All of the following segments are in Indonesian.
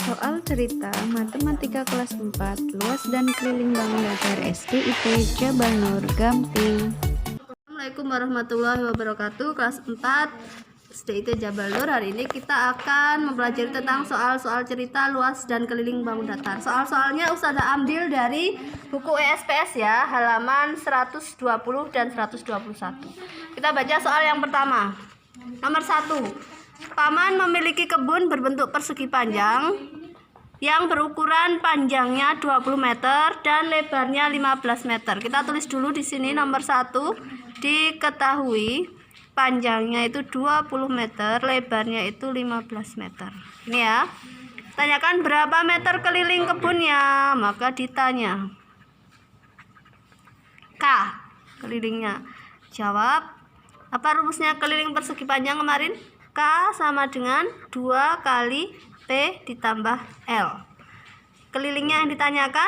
Soal cerita Matematika kelas 4 luas dan keliling bangun datar SD IP Jabal Nur Gamping. Assalamualaikum warahmatullahi wabarakatuh. Kelas 4 SD IT Jabal Nur. Hari ini kita akan mempelajari tentang soal-soal cerita luas dan keliling bangun datar. Soal-soalnya Ustazah ambil dari buku ESPS ya, halaman 120 dan 121. Kita baca soal yang pertama. Nomor 1. Paman memiliki kebun berbentuk persegi panjang yang berukuran panjangnya 20 meter dan lebarnya 15 meter. Kita tulis dulu di sini nomor 1. Diketahui panjangnya itu 20 meter, lebarnya itu 15 meter. Ini ya. Tanyakan berapa meter keliling kebunnya, maka ditanya K kelilingnya. Jawab. Apa rumusnya keliling persegi panjang kemarin? K sama dengan 2 kali P ditambah L. Kelilingnya yang ditanyakan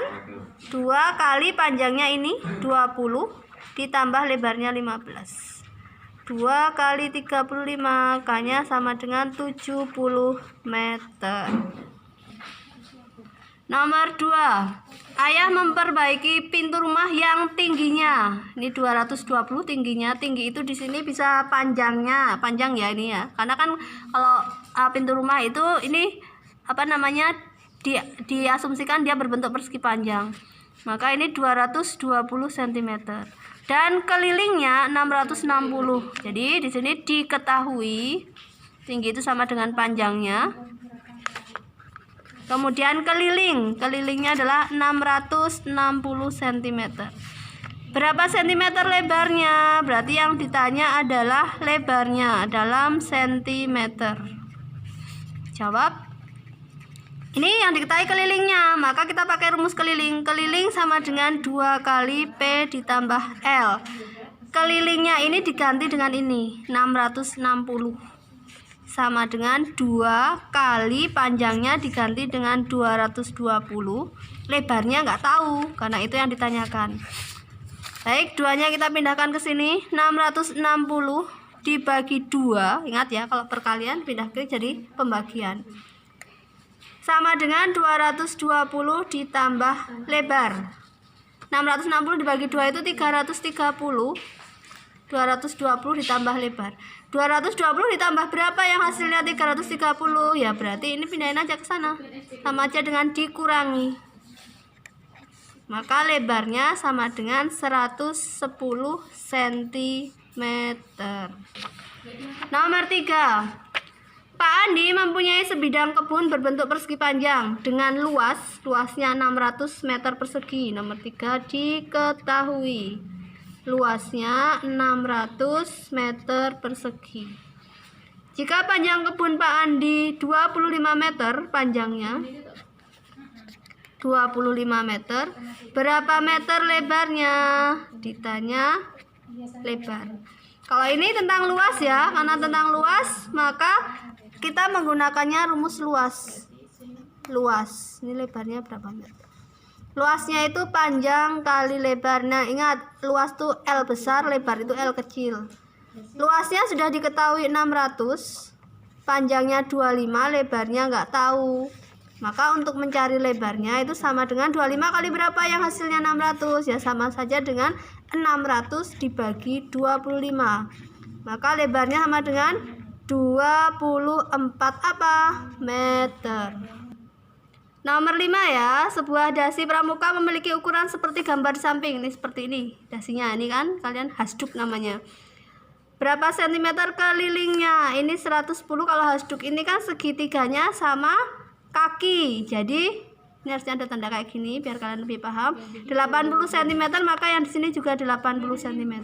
2 kali panjangnya ini 20 ditambah lebarnya 15. 2 kali 35, K-nya sama dengan 70 meter. Nomor 2. Ayah memperbaiki pintu rumah yang tingginya. Ini 220 tingginya. Tinggi itu di sini bisa panjangnya, panjang ya ini ya. Karena kan kalau pintu rumah itu ini diasumsikan dia berbentuk persegi panjang. Maka ini 220 cm. Dan kelilingnya 660. Jadi di sini diketahui tinggi itu sama dengan panjangnya. Kemudian kelilingnya adalah 660 cm. Berapa cm lebarnya? Berarti yang ditanya adalah lebarnya dalam centimeter. Jawab. Ini yang diketahui kelilingnya, maka kita pakai rumus keliling. Keliling sama dengan 2 kali P ditambah L. Kelilingnya ini diganti dengan ini, 660. Sama dengan 2 kali panjangnya diganti dengan 220. Lebarnya nggak tahu, karena itu yang ditanyakan. Baik, 2-nya kita pindahkan ke sini. 660 dibagi 2. Ingat ya, kalau perkalian pindah ke jadi pembagian. Sama dengan 220 ditambah lebar. 660 dibagi 2 itu 330. 220 ditambah lebar. 220 ditambah berapa yang hasilnya 330? Ya berarti ini pindahin aja ke sana. Sama aja dengan dikurangi. Maka lebarnya sama dengan 110 cm. Nomor 3. Pak Andi mempunyai sebidang kebun berbentuk persegi panjang dengan luasnya 600 meter persegi. Nomor 3. Diketahui luasnya 600 meter persegi. Jika panjang kebun Pak Andi 25 meter panjangnya, 25 meter, berapa meter lebarnya? Ditanya lebar. Kalau ini tentang luas ya, karena tentang luas maka kita menggunakannya rumus luas. Luas, ini lebarnya berapa meter? Luasnya itu panjang kali lebar. Nah ingat, luas tuh L besar, lebar itu L kecil. Luasnya sudah diketahui 600, panjangnya 25, lebarnya nggak tahu. Maka untuk mencari lebarnya itu sama dengan 25 kali berapa yang hasilnya 600? Ya sama saja dengan 600 dibagi 25. Maka lebarnya sama dengan 24 meter. Nomor 5 ya, sebuah dasi pramuka memiliki ukuran seperti gambar di samping. Ini seperti ini dasinya, ini kan kalian hasduk namanya. Berapa sentimeter kelilingnya? Ini 110. Kalau hasduk ini kan segitiganya sama kaki. Jadi ini harusnya ada tanda kayak gini biar kalian lebih paham. 80 cm, maka yang di sini juga 80 cm.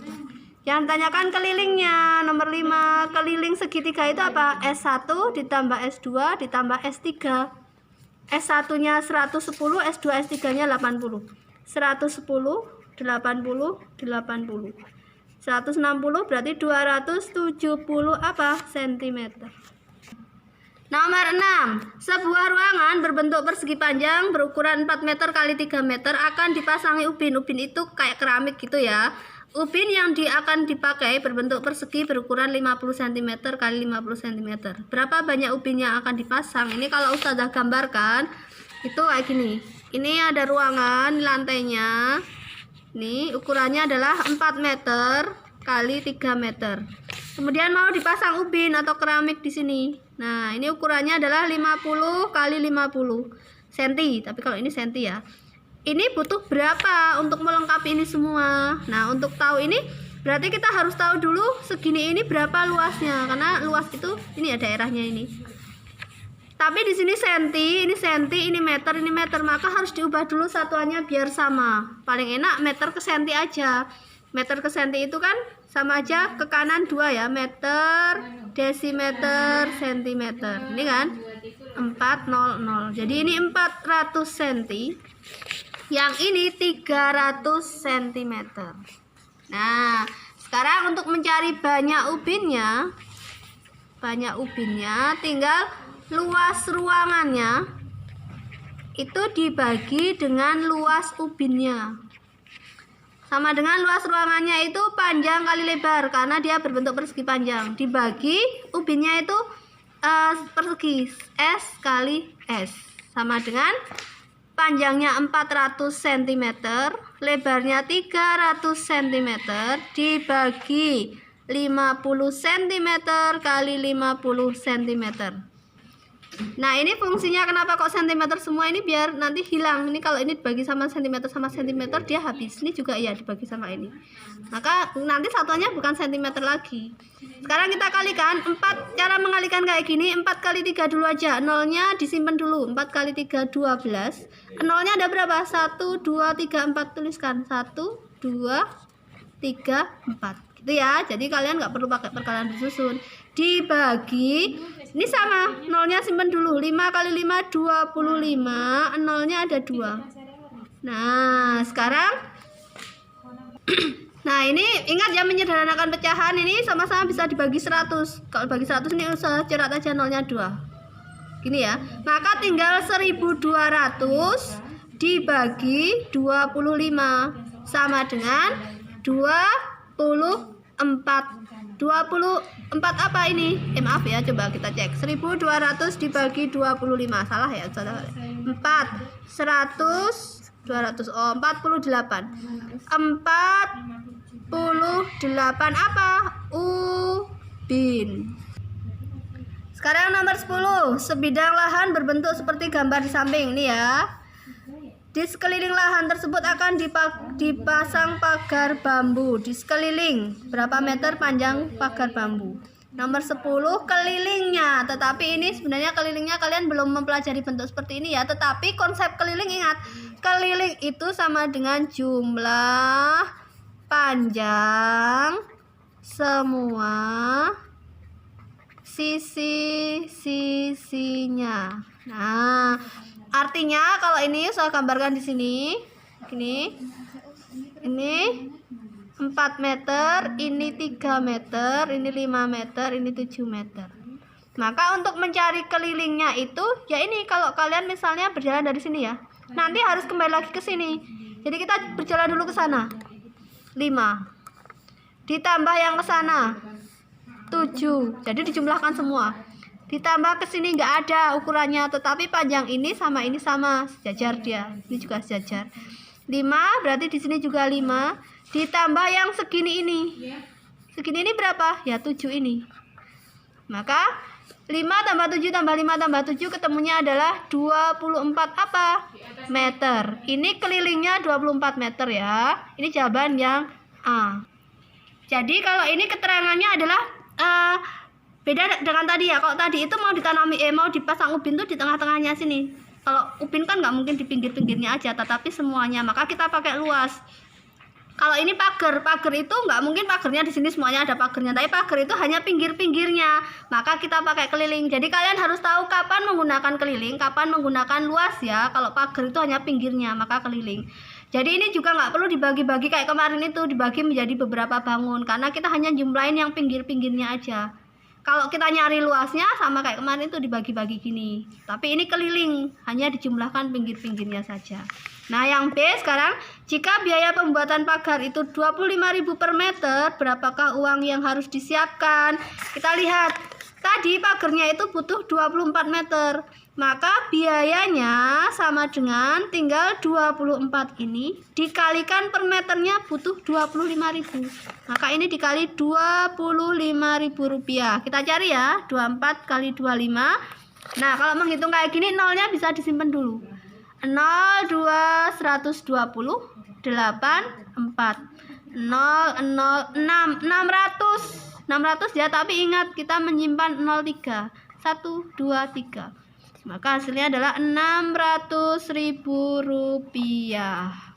Yang ditanyakan kelilingnya. Nomor 5. Keliling segitiga itu apa? S1 ditambah S2 ditambah S3. S1-nya 110, S2, S3-nya 80. 110, 80, 80. 160 berarti 270 cm. Nomor 6. Sebuah ruangan berbentuk persegi panjang berukuran 4 meter kali 3 meter akan dipasangi ubin. Ubin itu kayak keramik gitu ya. ubin yang akan dipakai berbentuk persegi berukuran 50 cm kali 50 cm. Berapa banyak ubin yang akan dipasang? Ini kalau Ustazah gambarkan itu kayak gini. Ini ada ruangan lantainya. Ini ukurannya adalah 4 meter kali 3 meter. Kemudian mau dipasang ubin atau keramik di sini. Nah, ini ukurannya adalah 50 kali 50 cm. Tapi kalau ini cm ya. Ini butuh berapa untuk melengkapi ini semua? Nah, untuk tahu ini berarti kita harus tahu dulu segini ini berapa luasnya, karena luas itu ini ya daerahnya ini. Tapi di sini senti, ini meter, maka harus diubah dulu satuannya biar sama. Paling enak meter ke senti aja. Meter ke senti itu kan sama aja ke kanan 2 ya, meter, desimeter, sentimeter. Ini kan 400. Jadi ini 400 cm. Yang ini 300 cm. Nah, sekarang untuk mencari banyak ubinnya tinggal luas ruangannya itu dibagi dengan luas ubinnya. Sama dengan luas ruangannya itu panjang kali lebar, karena dia berbentuk persegi panjang. Dibagi ubinnya itu persegi S kali S. Sama dengan panjangnya 400 cm, lebarnya 300 cm, dibagi 50 cm kali 50 cm. Nah, ini fungsinya kenapa kok cm semua ini, biar nanti hilang. Ini kalau ini dibagi sama cm dia habis. Ini juga ya dibagi sama ini. Maka nanti satuannya bukan cm lagi. Sekarang kita kalikan 4. Cara mengalikan kayak gini, 4 kali 3 dulu aja. Nolnya disimpan dulu. 4 kali 3 12. Nolnya ada berapa? 1 2 3 4. Tuliskan 1 2 3 4. Gitu ya. Jadi kalian nggak perlu pakai perkalian disusun. Dibagi, ini sama, nolnya simpan dulu. 5 kali 5 25. Nolnya ada 2. Nah, sekarang nah, ini ingat ya, menyederhanakan pecahan ini sama-sama bisa dibagi 100. Kalau bagi 100 ini usah cerat aja nolnya 2. Gini ya. Maka tinggal 1200 dibagi 25 sama dengan 24. 24 apa ini? Maaf ya, coba kita cek. 1200 dibagi 25. Salah ya, salah. 4 100 200. Oh, 48. 48 apa? Ubin. Sekarang nomor 10. Sebidang lahan berbentuk seperti gambar di samping ini ya. Di sekeliling lahan tersebut akan dipasang pagar bambu. Di sekeliling berapa meter panjang pagar bambu? Nomor 10 kelilingnya. Tetapi ini sebenarnya kelilingnya kalian belum mempelajari bentuk seperti ini ya. Tetapi konsep keliling, ingat, keliling itu sama dengan jumlah panjang semua sisi-sisinya. Nah, artinya kalau ini saya gambarkan di sini, ini 4 meter, ini 3 meter, ini 5 meter, ini 7 meter. Maka untuk mencari kelilingnya itu ya ini, kalau kalian misalnya berjalan dari sini ya, nanti harus kembali lagi ke sini. Jadi kita berjalan dulu ke sana. 5. Ditambah yang ke sana 7. Jadi dijumlahkan semua. Ditambah ke sini nggak ada ukurannya, tetapi panjang ini sama sejajar dia. Ini juga sejajar. 5 berarti di sini juga 5. Ditambah yang segini ini. Segini ini berapa? Ya 7 ini. Maka 5 tambah 7 tambah 5 tambah 7 ketemunya adalah 24 apa? Meter. Ini kelilingnya 24 meter ya. Ini jawaban yang A. Jadi kalau ini keterangannya adalah beda dengan tadi ya. Kalau tadi itu mau ditanami mau dipasang ubin tuh di tengah-tengahnya sini. Kalau ubin kan nggak mungkin di pinggir-pinggirnya aja, tetapi semuanya. Maka kita pakai luas. Kalau ini pagar itu nggak mungkin pagarnya di sini semuanya ada pagarnya, tapi pagar itu hanya pinggir-pinggirnya. Maka kita pakai keliling. Jadi kalian harus tahu kapan menggunakan keliling, kapan menggunakan luas ya. Kalau pagar itu hanya pinggirnya, maka keliling. Jadi ini juga nggak perlu dibagi-bagi kayak kemarin itu, dibagi menjadi beberapa bangun, karena kita hanya jumlahin yang pinggir-pinggirnya aja. Kalau kita nyari luasnya sama kayak kemarin itu dibagi-bagi gini. Tapi ini keliling, hanya dijumlahkan pinggir-pinggirnya saja. Nah, yang B sekarang, jika biaya pembuatan pagar itu 25.000 per meter, berapakah uang yang harus disiapkan? Kita lihat, tadi pagarnya itu butuh 24 meter. Maka biayanya sama dengan tinggal 24 ini dikalikan per meternya butuh 25.000. Maka ini dikali 25.000 rupiah. Kita cari ya, 24 kali 25. Nah, kalau menghitung kayak gini, nolnya bisa disimpan dulu. 0, 2, 120, 8, 4, 0, 0, 6, 600 ya, tapi ingat kita menyimpan 03, 1, 2, 3. Maka hasilnya adalah 600.000 rupiah.